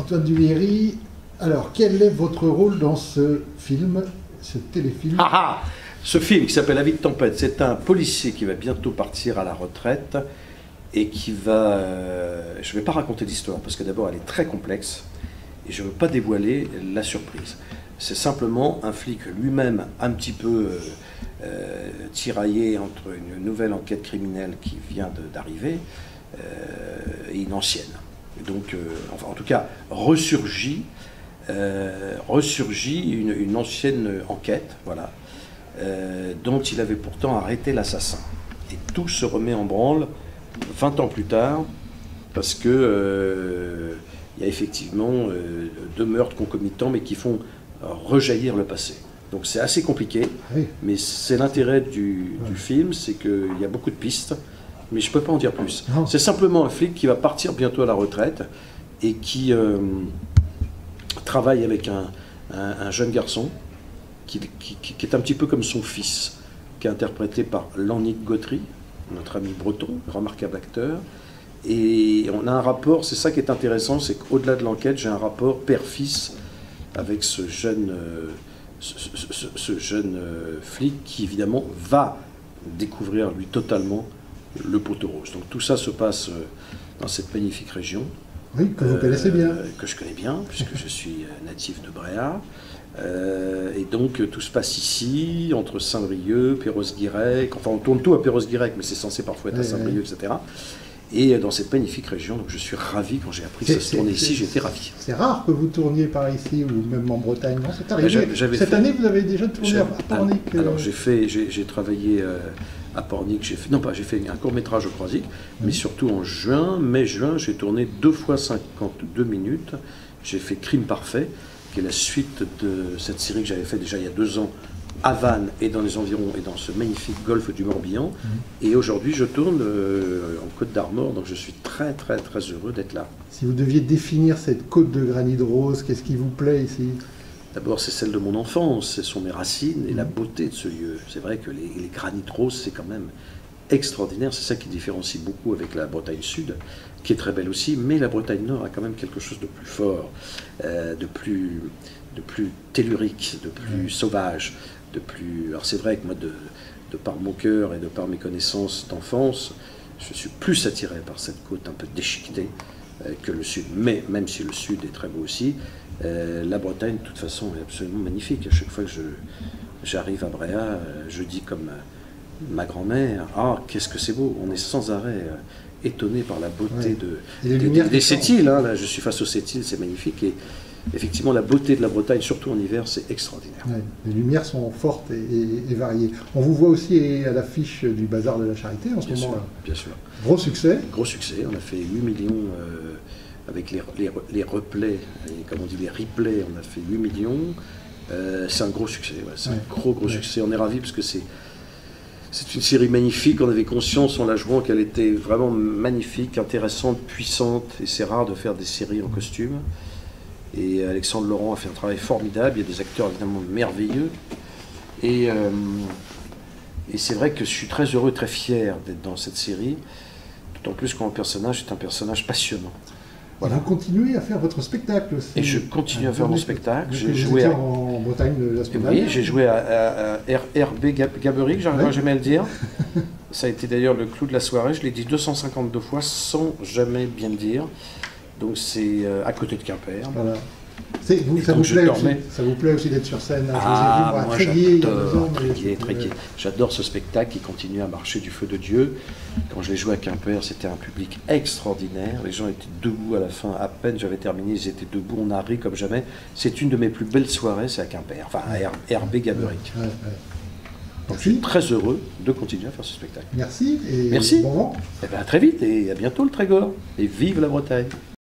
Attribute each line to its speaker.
Speaker 1: Antoine Duléry, alors quel est votre rôle dans ce film, ce téléfilm?
Speaker 2: Ce film qui s'appelle La vie de tempête, c'est un policier qui va bientôt partir à la retraite et qui va... je ne vais pas raconter l'histoire parce que d'abord elle est très complexe et je ne veux pas dévoiler la surprise. C'est simplement un flic lui-même un petit peu tiraillé entre une nouvelle enquête criminelle qui vient d'arriver et une ancienne. Et donc, enfin, en tout cas, ressurgit une ancienne enquête, voilà, dont il avait pourtant arrêté l'assassin. Et tout se remet en branle 20 ans plus tard, parce que il y a effectivement deux meurtres concomitants, mais qui font rejaillir le passé. Donc c'est assez compliqué, oui. Mais c'est l'intérêt du film, c'est qu'il y a beaucoup de pistes, mais je ne peux pas en dire plus. C'est simplement un flic qui va partir bientôt à la retraite et qui travaille avec un jeune garçon qui est un petit peu comme son fils, qui est interprété par Lannick Gautry, notre ami breton, remarquable acteur. Et on a un rapport, c'est ça qui est intéressant, c'est qu'au-delà de l'enquête, j'ai un rapport père-fils avec ce jeune flic qui évidemment va découvrir lui totalement le poteau rose. Donc tout ça se passe dans cette magnifique région.
Speaker 1: Oui, que vous connaissez bien.
Speaker 2: Que je connais bien, puisque je suis natif de Bréa. Et donc tout se passe ici, entre Saint-Brieuc, Perros-Guirec, enfin on tourne tout à Perros-Guirec, mais c'est censé parfois être à Saint-Brieuc, etc. Et dans cette magnifique région, donc je suis ravi quand j'ai appris que ça se tournait ici, j'étais ravi.
Speaker 1: C'est rare que vous tourniez par ici, ou même en Bretagne, non? C'est arrivé. Cette année, vous avez déjà tourné à Pornic.
Speaker 2: Alors j'ai travaillé à Pornic, j'ai fait un court-métrage au Croisic, mais surtout en mai-juin, j'ai tourné 2 fois 52 minutes. J'ai fait Crime Parfait, qui est la suite de cette série que j'avais fait déjà il y a 2 ans, à Vannes et dans les environs et dans ce magnifique golfe du Morbihan. Et aujourd'hui, je tourne en Côte d'Armor, donc je suis très très très heureux d'être là.
Speaker 1: Si vous deviez définir cette côte de granit rose, qu'est-ce qui vous plaît ici?
Speaker 2: D'abord, c'est celle de mon enfance, ce sont mes racines et la beauté de ce lieu. C'est vrai que les granites roses, c'est quand même extraordinaire. C'est ça qui différencie beaucoup avec la Bretagne Sud, qui est très belle aussi, mais la Bretagne Nord a quand même quelque chose de plus fort, de plus tellurique, de plus sauvage. Alors c'est vrai que moi, de par mon cœur et de par mes connaissances d'enfance, je suis plus attiré par cette côte un peu déchiquetée que le Sud. Mais même si le Sud est très beau aussi, la Bretagne, de toute façon, est absolument magnifique. À chaque fois que j'arrive à Bréa, je dis comme ma grand-mère, « Ah, qu'est-ce que c'est beau !» On est sans arrêt étonné par la beauté des Sept-Îles. Hein. Là, je suis face aux Sept-Îles, c'est magnifique. Et effectivement, la beauté de la Bretagne, surtout en hiver, c'est extraordinaire.
Speaker 1: Ouais, les lumières sont fortes et variées. On vous voit aussi à l'affiche du Bazar de la Charité en ce moment.
Speaker 2: Bien sûr.
Speaker 1: Gros succès.
Speaker 2: Gros succès. On a fait 8 millions avec les replays, comme on dit les replays, on a fait 8 millions. C'est un gros succès. Ouais, c'est un gros succès. On est ravis parce que c'est une série magnifique. On avait conscience en la jouant qu'elle était vraiment magnifique, intéressante, puissante. Et c'est rare de faire des séries en costume. Et Alexandre Laurent a fait un travail formidable, il y a des acteurs évidemment merveilleux. Et c'est vrai que je suis très heureux, très fier d'être dans cette série, d'autant plus quand le personnage est un personnage passionnant.
Speaker 1: Voilà. Vous continuez à faire votre spectacle aussi.
Speaker 2: Et je continue à faire mon spectacle.
Speaker 1: J'ai joué en Bretagne la semaine dernière.
Speaker 2: Oui, j'ai joué à RB Gabery, j'arriverai jamais à le dire. Ça a été d'ailleurs le clou de la soirée, je l'ai dit 252 fois sans jamais bien le dire. Donc c'est à côté de Quimper.
Speaker 1: Voilà. Ça vous plaît aussi d'être sur scène?
Speaker 2: Moi j'adore Tréguier. J'adore ce spectacle qui continue à marcher du feu de Dieu. Quand je l'ai joué à Quimper, c'était un public extraordinaire. Les gens étaient debout à la fin. À peine j'avais terminé, ils étaient debout. On a ri comme jamais. C'est une de mes plus belles soirées, c'est à Quimper. Enfin, à RB Gaberic. Donc je suis très heureux de continuer à faire ce spectacle.
Speaker 1: Merci.
Speaker 2: Merci.
Speaker 1: Bon vent.
Speaker 2: À très vite et à bientôt le Trégor. Et vive la Bretagne.